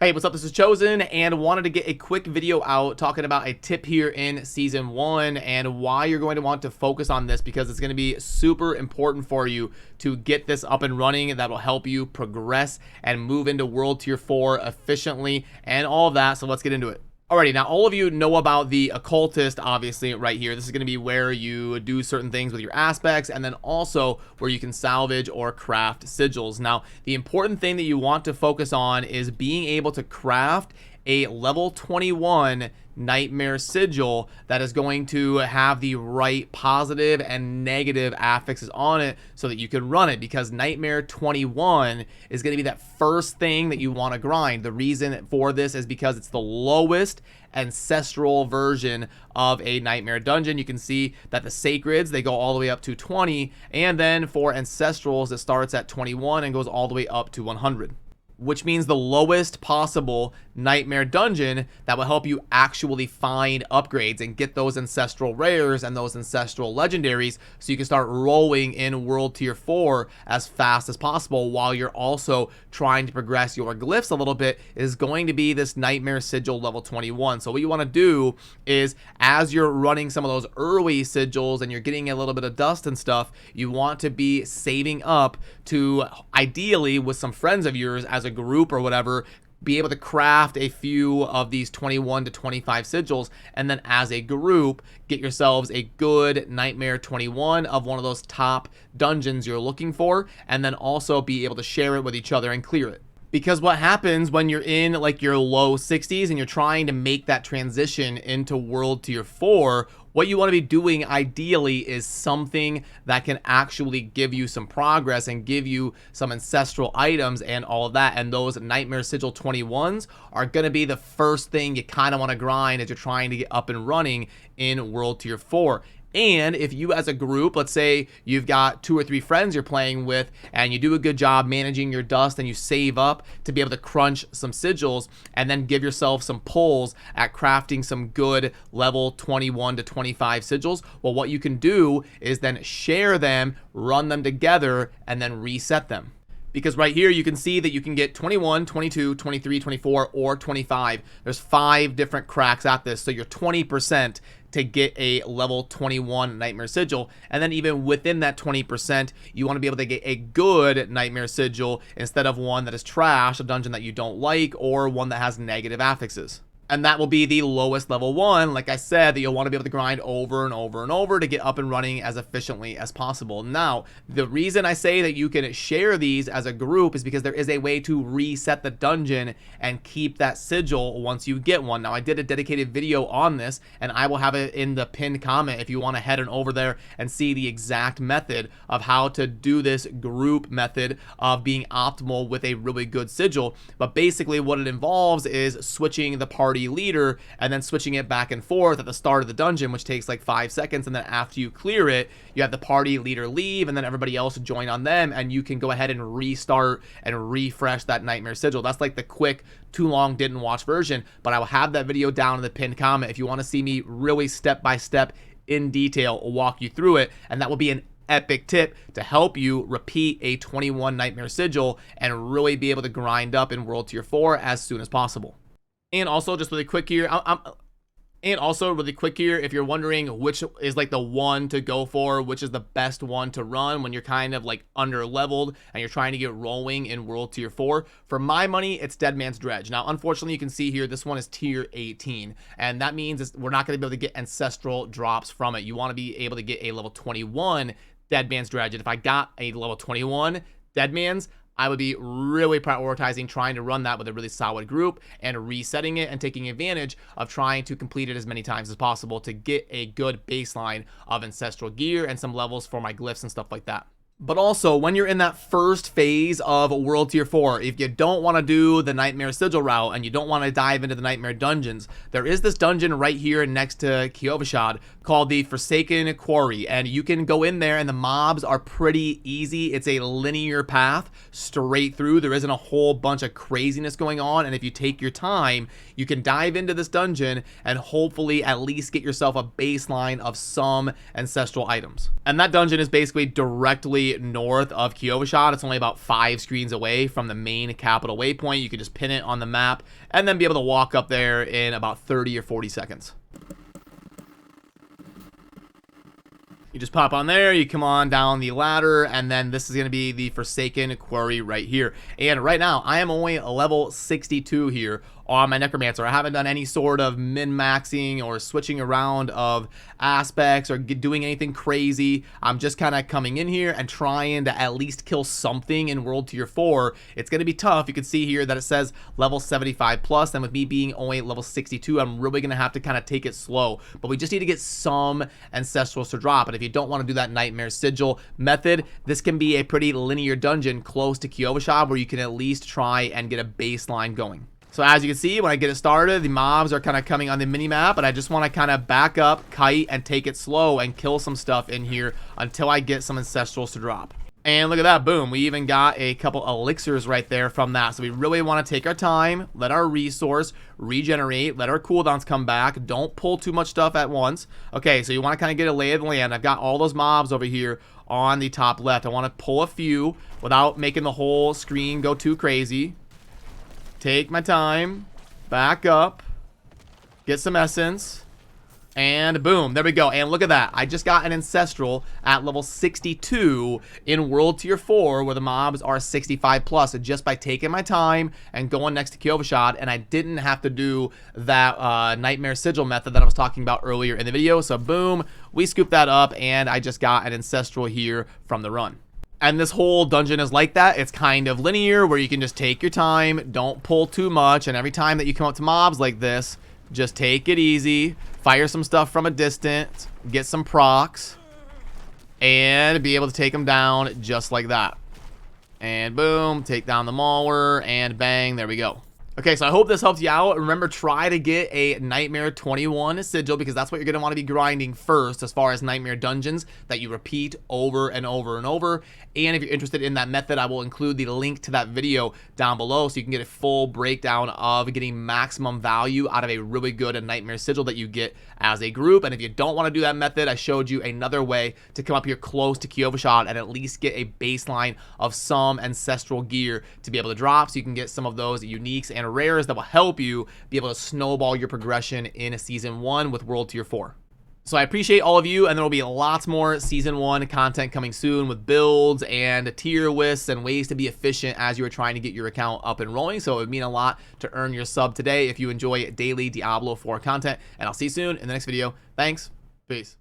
Hey, what's up? This is Chosen, and wanted to get a quick video out talking about a tip here in Season 1 and why you're going to want to focus on this, because it's going to be super important for you to get this up and running. That will help you progress and move into World Tier 4 efficiently and all of that, so let's get into it. Alrighty, now all of you know about the Occultist, obviously, right here. This is going to be where you do certain things with your aspects, and then also where you can salvage or craft sigils. Now, the important thing that you want to focus on is being able to craft a level 21 nightmare sigil that is going to have the right positive and negative affixes on it so that you can run it, because nightmare 21 is going to be that first thing that you want to grind. The reason for this is because it's the lowest ancestral version of a nightmare dungeon. You can see that the sacreds, they go all the way up to 20, and then for ancestrals it starts at 21 and goes all the way up to 100, which means the lowest possible nightmare dungeon that will help you actually find upgrades and get those ancestral rares and those ancestral legendaries, so you can start rolling in World Tier 4 as fast as possible, while you're also trying to progress your glyphs a little bit, is going to be this nightmare sigil level 21. So what you want to do is, as you're running some of those early sigils and you're getting a little bit of dust and stuff, you want to be saving up to, ideally with some friends of yours as a group or whatever, be able to craft a few of these 21 to 25 sigils, and then as a group get yourselves a good nightmare 21 of one of those top dungeons you're looking for, and then also be able to share it with each other and clear it. Because what happens when you're in like your low 60s and you're trying to make that transition into World Tier 4, what you want to be doing ideally is something that can actually give you some progress and give you some ancestral items and all of that. And those Nightmare Sigil 21s are going to be the first thing you kind of want to grind as you're trying to get up and running in World Tier 4. And if you as a group, let's say you've got 2 or 3 friends you're playing with, and you do a good job managing your dust and you save up to be able to crunch some sigils and then give yourself some pulls at crafting some good level 21 to 25 sigils, well, what you can do is then share them, run them together, and then reset them. Because right here you can see that you can get 21, 22, 23, 24, or 25. There's 5 different cracks at this, so you're 20% to get a level 21 Nightmare Sigil. And then even within that 20%, you want to be able to get a good Nightmare Sigil instead of one that is trash, a dungeon that you don't like, or one that has negative affixes. And that will be the lowest level one, like I said, that you'll want to be able to grind over and over and over to get up and running as efficiently as possible. Now, the reason I say that you can share these as a group is because there is a way to reset the dungeon and keep that sigil once you get one. Now, I did a dedicated video on this, and I will have it in the pinned comment if you want to head on over there and see the exact method of how to do this group method of being optimal with a really good sigil. But basically what it involves is switching the party leader and then switching it back and forth at the start of the dungeon, which takes like 5 seconds, and then after you clear it, you have the party leader leave and then everybody else join on them, and you can go ahead and restart and refresh that nightmare sigil. That's like the quick, too long didn't watch version, but I will have that video down in the pinned comment if you want to see me really step by step in detail walk you through it, and that will be an epic tip to help you repeat a 21 nightmare sigil and really be able to grind up in World Tier 4 as soon as possible. And also, just really quick here, if you're wondering which is like the one to go for, which is the best one to run when you're kind of like under leveled and you're trying to get rolling in World Tier 4, for my money, it's Dead Man's Dredge. Now, unfortunately, you can see here, this one is Tier 18, and that means we're not going to be able to get ancestral drops from it. You want to be able to get a level 21 Dead Man's Dredge, and if I got a level 21 Dead Man's, I would be really prioritizing trying to run that with a really solid group and resetting it and taking advantage of trying to complete it as many times as possible to get a good baseline of ancestral gear and some levels for my glyphs and stuff like that. But also, when you're in that first phase of World Tier 4, if you don't want to do the Nightmare Sigil route and you don't want to dive into the Nightmare Dungeons, there is this dungeon right here next to Kiovashad called the Forsaken Quarry, and you can go in there and the mobs are pretty easy. It's a linear path straight through. There isn't a whole bunch of craziness going on, and if you take your time, you can dive into this dungeon and hopefully at least get yourself a baseline of some ancestral items. And that dungeon is basically directly directly north of Kyovashad. It's only about 5 screens away from the main capital waypoint. You can just pin it on the map and then be able to walk up there in about 30 or 40 seconds. You just pop on there, you come on down the ladder, and then this is going to be the Forsaken Quarry right here. And right now, I am only level 62 here on my Necromancer. I haven't done any sort of min-maxing or switching around of aspects or doing anything crazy. I'm just kind of coming in here and trying to at least kill something in World Tier 4. It's going to be tough. You can see here that it says level 75 plus, and with me being only level 62, I'm really going to have to kind of take it slow. But we just need to get some Ancestrals to drop. And if you don't want to do that Nightmare Sigil method, this can be a pretty linear dungeon close to Kyovashad where you can at least try and get a baseline going. So as you can see, when I get it started, the mobs are kind of coming on the mini-map, and I just want to kind of back up, kite, and take it slow and kill some stuff in here until I get some Ancestrals to drop. And look at that, boom, we even got a couple elixirs right there from that. So we really want to take our time, let our resource regenerate, let our cooldowns come back, don't pull too much stuff at once. Okay, so you want to kind of get a lay of the land. I've got all those mobs over here on the top left. I want to pull a few without making the whole screen go too crazy. Take my time, back up, get some essence, and boom, there we go. And look at that, I just got an Ancestral at level 62 in World Tier 4 where the mobs are 65 plus, just by taking my time and going next to Kyovashad, and I didn't have to do that Nightmare Sigil method that I was talking about earlier in the video. So boom, we scooped that up, and I just got an Ancestral here from the run. And this whole dungeon is like that. It's kind of linear where you can just take your time, don't pull too much, and every time that you come up to mobs like this, just take it easy, fire some stuff from a distance, get some procs, and be able to take them down just like that. And boom, take down the Mauler, and bang, there we go. Okay, so I hope this helped you out. Remember, try to get a Nightmare 21 Sigil, because that's what you're going to want to be grinding first as far as Nightmare dungeons that you repeat over and over and over. And if you're interested in that method, I will include the link to that video down below so you can get a full breakdown of getting maximum value out of a really good Nightmare Sigil that you get as a group. And if you don't want to do that method, I showed you another way to come up here close to Kyovashad and at least get a baseline of some Ancestral gear to be able to drop, so you can get some of those uniques and rares that will help you be able to snowball your progression in Season 1 with World Tier 4. So I appreciate all of you, and there will be lots more Season 1 content coming soon with builds and tier lists and ways to be efficient as you are trying to get your account up and rolling. So it would mean a lot to earn your sub today if you enjoy daily Diablo 4 content, and I'll see you soon in the next video. Thanks. Peace.